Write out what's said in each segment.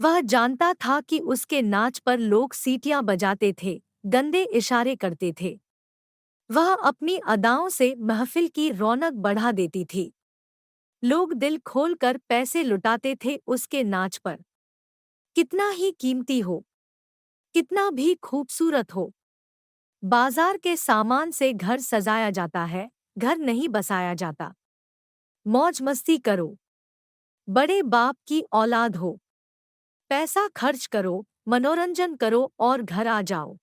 वह जानता था कि उसके नाच पर लोग सीटियां बजाते थे, गंदे इशारे करते थे। वह अपनी अदाओं से महफिल की रौनक बढ़ा देती थी। लोग दिल खोलकर पैसे लुटाते थे उसके नाच पर। कितना ही कीमती हो, कितना भी खूबसूरत हो, बाजार के सामान से घर सजाया जाता है, घर नहीं बसाया जाता। मौज मस्ती करो, बड़े बाप की औलाद हो, पैसा खर्च करो, मनोरंजन करो और घर आ जाओ।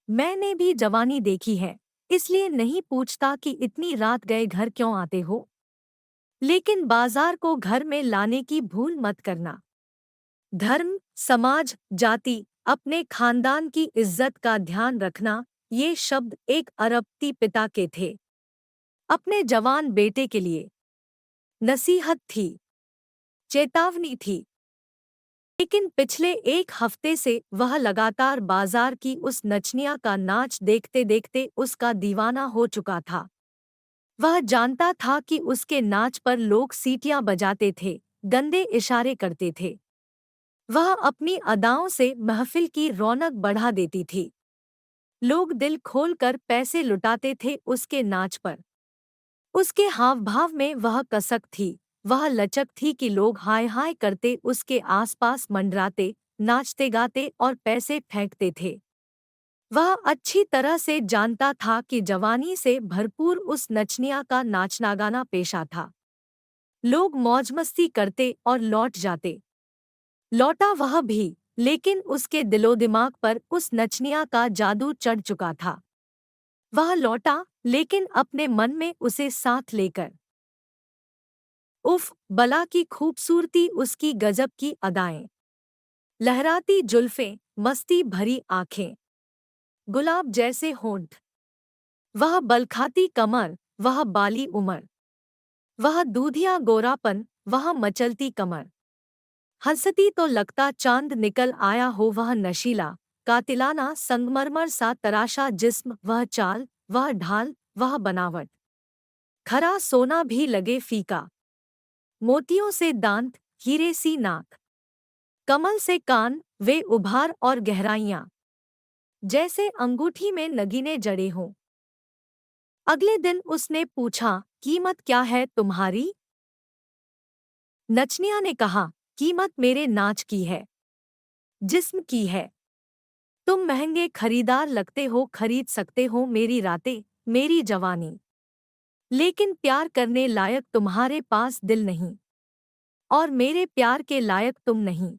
मैंने भी जवानी देखी है, इसलिए नहीं पूछता कि इतनी रात गए घर क्यों आते हो। लेकिन बाजार को घर में लाने की भूल मत करना। धर्म, समाज, जाति, अपने खानदान की इज्जत का ध्यान रखना, ये शब्द एक अरबती पिता के थे, अपने जवान बेटे के लिए। नसीहत थी, चेतावनी थी। लेकिन पिछले एक हफ्ते से वह लगातार बाजार की उस नचनिया का नाच देखते देखते उसका दीवाना हो चुका था। वह जानता था कि उसके नाच पर लोग सीटियां बजाते थे, गंदे इशारे करते थे। वह अपनी अदाओं से महफिल की रौनक बढ़ा देती थी। लोग दिल खोलकर पैसे लुटाते थे उसके नाच पर। उसके हाव भाव में वह कसक थी, वह लचक थी कि लोग हाय हाय करते उसके आसपास मंडराते, नाचते गाते और पैसे फेंकते थे। वह अच्छी तरह से जानता था कि जवानी से भरपूर उस नचनिया का नाचना गाना पेशा था। लोग मौज मस्ती करते और लौट जाते। लौटा वह भी, लेकिन उसके दिलो दिमाग पर उस नचनिया का जादू चढ़ चुका था। वह लौटा, लेकिन अपने मन में उसे साथ लेकर। उफ, बला की खूबसूरती, उसकी गजब की अदाएं, लहराती जुल्फें, मस्ती भरी आंखें, गुलाब जैसे होंठ, वह बलखाती कमर, वह बाली उमर, वह दूधिया गोरापन, वह मचलती कमर। हंसती तो लगता चांद निकल आया हो, वह नशीला, कातिलाना संगमरमर सा तराशा जिस्म, वह चाल, वह ढाल, वह बनावट। खरा सोना भी लगे फीका, मोतियों से दांत, हीरे सी नाक, कमल से कान, वे उभार और गहराइयां, जैसे अंगूठी में नगीने जड़े हों। अगले दिन उसने पूछा, कीमत क्या है तुम्हारी? नचनिया ने कहा, कीमत मेरे नाच की है, जिस्म की है। तुम महंगे खरीदार लगते हो, खरीद सकते हो मेरी रातें, मेरी जवानी। लेकिन प्यार करने लायक तुम्हारे पास दिल नहीं, और मेरे प्यार के लायक तुम नहीं।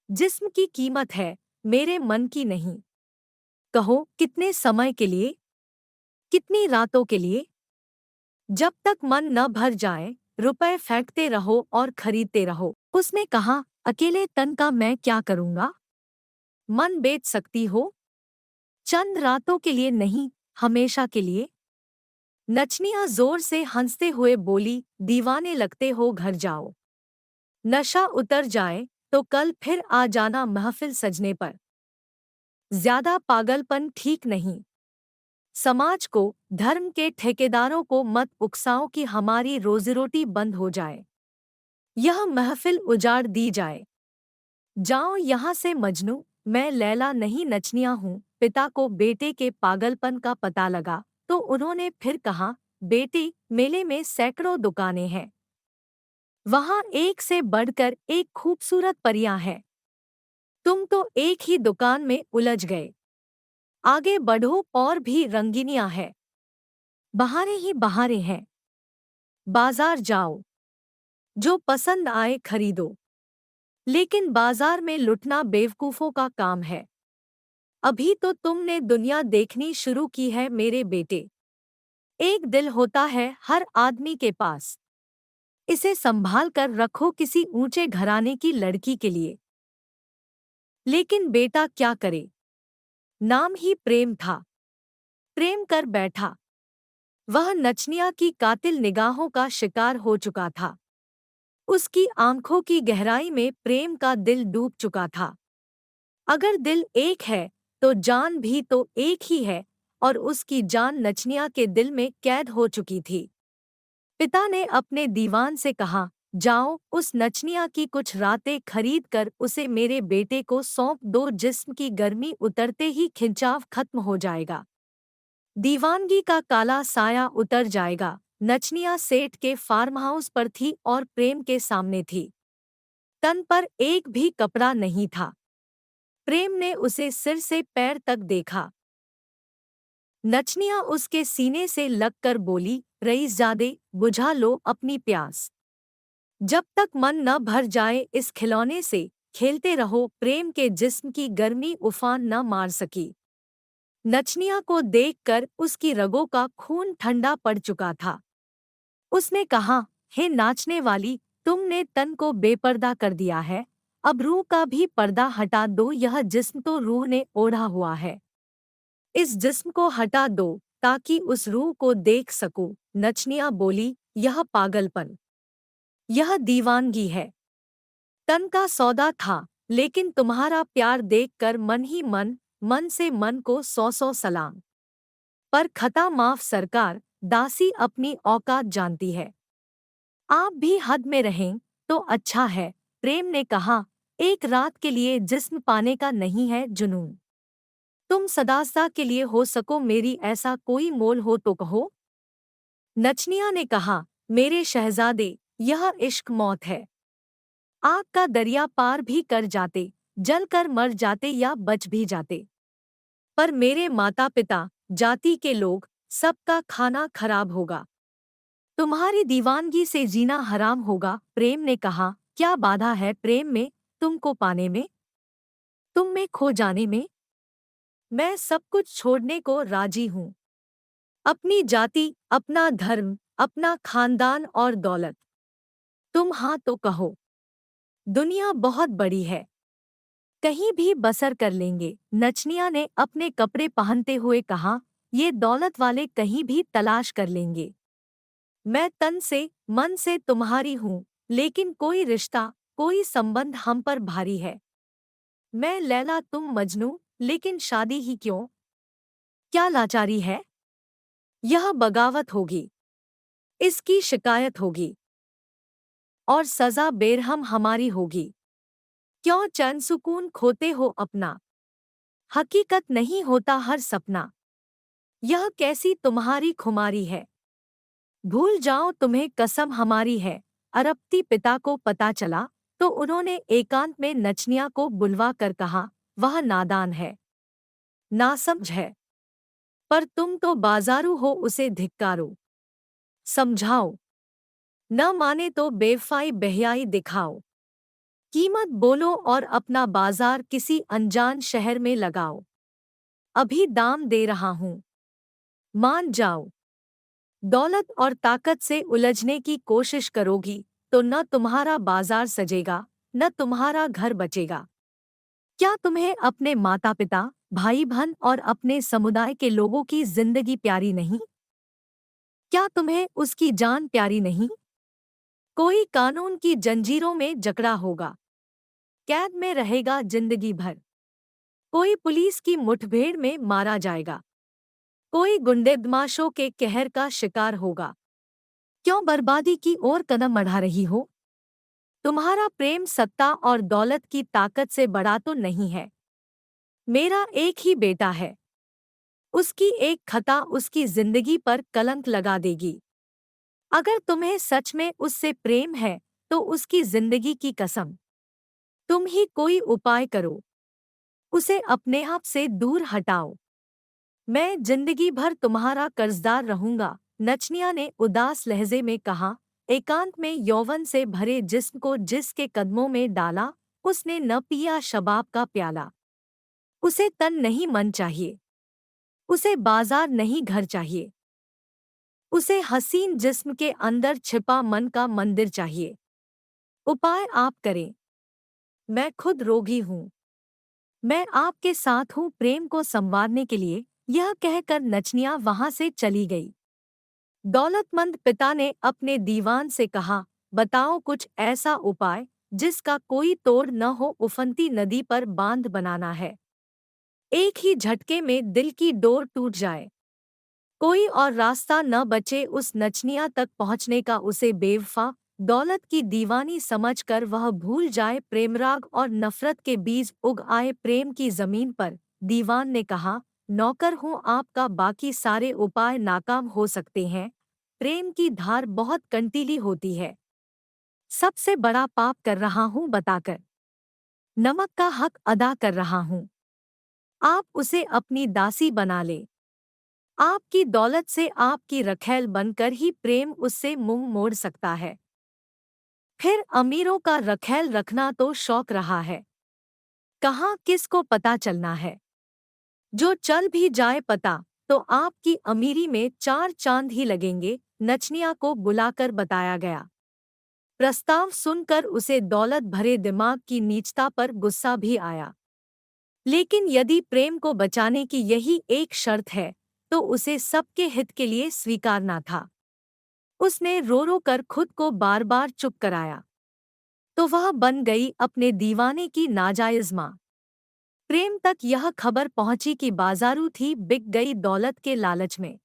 जिस्म की कीमत है, मेरे मन की नहीं। कहो कितने समय के लिए, कितनी रातों के लिए? जब तक मन न भर जाए, रुपए फेंकते रहो और खरीदते रहो। उसने कहा, अकेले तन का मैं क्या करूंगा? मन बेच सकती हो, चंद रातों के लिए नहीं, हमेशा के लिए। नचनिया जोर से हंसते हुए बोली, दीवाने लगते हो, घर जाओ। नशा उतर जाए तो कल फिर आ जाना महफिल सजने पर। ज्यादा पागलपन ठीक नहीं। समाज को, धर्म के ठेकेदारों को मत उकसाओ कि हमारी रोजीरोटी बंद हो जाए, यह महफिल उजाड़ दी जाए। जाओ यहाँ से मजनू, मैं लैला नहीं नचनिया हूँ। पिता को बेटे के पागलपन का पता लगा तो उन्होंने फिर कहा, बेटे, मेले में सैकड़ों दुकानें हैं, वहाँ एक से बढ़कर एक खूबसूरत परियां हैं। तुम तो एक ही दुकान में उलझ गए। आगे बढ़ो, और भी रंगीनियां हैं, बहारें ही बहारें हैं। बाजार जाओ, जो पसंद आए खरीदो। लेकिन बाजार में लुटना बेवकूफों का काम है। अभी तो तुमने दुनिया देखनी शुरू की है मेरे बेटे। एक दिल होता है हर आदमी के पास, इसे संभाल कर रखो किसी ऊंचे घराने की लड़की के लिए। लेकिन बेटा क्या करे, नाम ही प्रेम था, प्रेम कर बैठा। वह नचनिया की कातिल निगाहों का शिकार हो चुका था। उसकी आंखों की गहराई में प्रेम का दिल डूब चुका था। अगर दिल एक है तो जान भी तो एक ही है, और उसकी जान नचनिया के दिल में कैद हो चुकी थी। पिता ने अपने दीवान से कहा, जाओ, उस नचनिया की कुछ रातें खरीद कर उसे मेरे बेटे को सौंप दो, जिस्म की गर्मी उतरते ही खिंचाव खत्म हो जाएगा, दीवानगी का काला साया उतर जाएगा। नचनिया सेठ के फार्म हाउस पर थी और प्रेम के सामने थी। तन पर एक भी कपड़ा नहीं था। प्रेम ने उसे सिर से पैर तक देखा। नचनिया उसके सीने से लगकर बोली, रईसजादे, बुझा लो अपनी प्यास। जब तक मन न भर जाए इस खिलौने से, खेलते रहो। प्रेम के जिस्म की गर्मी उफान न मार सकी। नचनिया को देखकर उसकी रगों का खून ठंडा पड़ चुका था। उसने कहा, हे नाचने वाली, तुमने तन को बेपर्दा कर दिया है, अब रूह का भी पर्दा हटा दो। यह जिस्म तो रूह ने ओढ़ा हुआ है, इस जिस्म को हटा दो ताकि उस रूह को देख सकूं। नचनिया बोली, यह पागलपन, यह दीवानगी है। तन का सौदा था, लेकिन तुम्हारा प्यार देखकर मन ही मन, मन से मन को सौ सौ सलाम। पर खता माफ सरकार, दासी अपनी औकात जानती है। आप भी हद में रहें तो अच्छा है। प्रेम ने कहा, एक रात के लिए जिस्म पाने का नहीं है जुनून। तुम सदासदा के लिए हो सको मेरी, ऐसा कोई मोल हो तो कहो। नचनिया ने कहा, मेरे शहजादे, यह इश्क मौत है। आग का दरिया पार भी कर जाते, जल कर मर जाते या बच भी जाते, पर मेरे माता पिता, जाति के लोग, सबका खाना खराब होगा। तुम्हारी दीवानगी से जीना हराम होगा। प्रेम ने कहा, क्या बाधा है प्रेम में, तुमको पाने में, तुम में खो जाने में। मैं सब कुछ छोड़ने को राजी हूँ, अपनी जाति, अपना धर्म, अपना खानदान और दौलत। तुम हाँ तो कहो। दुनिया बहुत बड़ी है, कहीं भी बसर कर लेंगे। नचनिया ने अपने कपड़े पहनते हुए कहा, ये दौलत वाले कहीं भी तलाश कर लेंगे। मैं तन से, मन से तुम्हारी हूँ, लेकिन कोई रिश्ता, कोई संबंध हम पर भारी है। मैं लैला, तुम मजनू, लेकिन शादी ही क्यों? क्या लाचारी है? यह बगावत होगी, इसकी शिकायत होगी, और सजा बेरहम हमारी होगी। क्यों चैन सुकून खोते हो अपना? हकीकत नहीं होता हर सपना। यह कैसी तुम्हारी खुमारी है? भूल जाओ तुम्हें कसम हमारी है। अरबती पिता को पता चला तो उन्होंने एकांत में नचनिया को बुलवा कर कहा, वह नादान है, नासमझ है, पर तुम तो बाजारू हो, उसे धिक्कारो, समझाओ। न माने तो बेवफाई बेहयाई दिखाओ। कीमत बोलो और अपना बाजार किसी अनजान शहर में लगाओ। अभी दाम दे रहा हूँ, मान जाओ। दौलत और ताकत से उलझने की कोशिश करोगी तो न तुम्हारा बाजार सजेगा, न तुम्हारा घर बचेगा। क्या तुम्हें अपने माता पिता, भाई बहन और अपने समुदाय के लोगों की जिंदगी प्यारी नहीं? क्या तुम्हें उसकी जान प्यारी नहीं? कोई कानून की जंजीरों में जकड़ा होगा, कैद में रहेगा जिंदगी भर। कोई पुलिस की मुठभेड़ में मारा जाएगा, कोई गुंडे बदमाशों के कहर का शिकार होगा। क्यों बर्बादी की ओर कदम बढ़ा रही हो? तुम्हारा प्रेम सत्ता और दौलत की ताकत से बड़ा तो नहीं है। मेरा एक ही बेटा है, उसकी एक खता उसकी जिंदगी पर कलंक लगा देगी। अगर तुम्हें सच में उससे प्रेम है तो उसकी जिंदगी की कसम, तुम ही कोई उपाय करो, उसे अपने आप से दूर हटाओ। मैं जिंदगी भर तुम्हारा कर्जदार रहूंगा। नचनिया ने उदास लहजे में कहा। एकांत में यौवन से भरे जिस्म को जिसके कदमों में डाला, उसने न पिया शबाब का प्याला। उसे तन नहीं मन चाहिए, उसे बाजार नहीं घर चाहिए, उसे हसीन जिस्म के अंदर छिपा मन का मंदिर चाहिए। उपाय आप करें, मैं खुद रोगी हूँ, मैं आपके साथ हूँ प्रेम को संवारने के लिए। यह कहकर नचनिया वहां से चली गई। दौलतमंद पिता ने अपने दीवान से कहा, बताओ कुछ ऐसा उपाय जिसका कोई तोड़ न हो। उफनती नदी पर बांध बनाना है, एक ही झटके में दिल की डोर टूट जाए, कोई और रास्ता न बचे उस नचनिया तक पहुंचने का। उसे बेवफा, दौलत की दीवानी समझकर वह भूल जाए प्रेमराग और नफरत के बीज उग आए प्रेम की जमीन पर। दीवान ने कहा, नौकर हूँ आपका, बाकी सारे उपाय नाकाम हो सकते हैं। प्रेम की धार बहुत कंटीली होती है। सबसे बड़ा पाप कर रहा हूँ बताकर नमक का हक अदा कर रहा हूँ। आप उसे अपनी दासी बना ले। आपकी दौलत से आपकी रखैल बनकर ही प्रेम उससे मुंह मोड़ सकता है। फिर अमीरों का रखैल रखना तो शौक रहा है। कहाँ किसको पता चलना है। जो चल भी जाए पता तो आपकी अमीरी में 4 चांद ही लगेंगे। नचनिया को बुलाकर बताया गया। प्रस्ताव सुनकर उसे दौलत भरे दिमाग की नीचता पर गुस्सा भी आया। लेकिन यदि प्रेम को बचाने की यही एक शर्त है तो उसे सबके हित के लिए स्वीकारना था। उसने रो रो कर खुद को बार बार चुप कराया। तो वह बन गई अपने दीवाने की नाजायज मां। प्रेम तक यह खबर पहुंची कि बाजारू थी बिक गई दौलत के लालच में।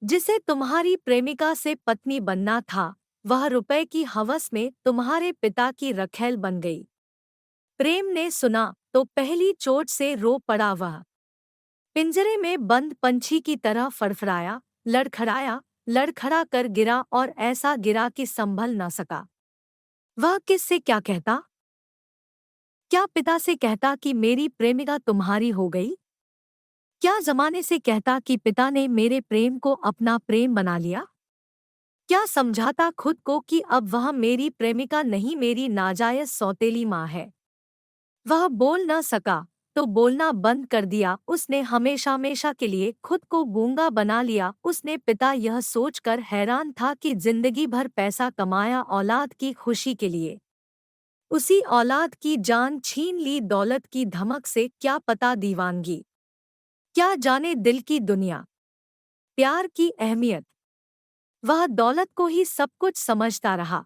जिसे तुम्हारी प्रेमिका से पत्नी बनना था वह रुपए की हवस में तुम्हारे पिता की रखैल बन गई। प्रेम ने सुना तो पहली चोट से रो पड़ा। वह पिंजरे में बंद पंछी की तरह फड़फड़ाया, लड़खड़ाया, लड़खड़ा कर गिरा और ऐसा गिरा कि संभल न सका। वह किससे क्या कहता? क्या पिता से कहता कि मेरी प्रेमिका तुम्हारी हो गई? क्या जमाने से कहता कि पिता ने मेरे प्रेम को अपना प्रेम बना लिया? क्या समझाता खुद को कि अब वह मेरी प्रेमिका नहीं, मेरी नाजायज सौतेली माँ है? वह बोल न सका तो बोलना बंद कर दिया। उसने हमेशा हमेशा के लिए खुद को गूंगा बना लिया। उसने पिता यह सोचकर हैरान था कि जिंदगी भर पैसा कमाया औलाद की खुशी के लिए, उसी औलाद की जान छीन ली दौलत की धमक से। क्या पता दीवानगी, क्या जाने दिल की दुनिया, प्यार की अहमियत। वह दौलत को ही सब कुछ समझता रहा।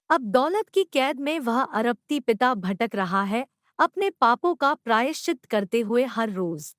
अब दौलत की कैद में वह अरबती पिता भटक रहा है, अपने पापों का प्रायश्चित करते हुए हर रोज।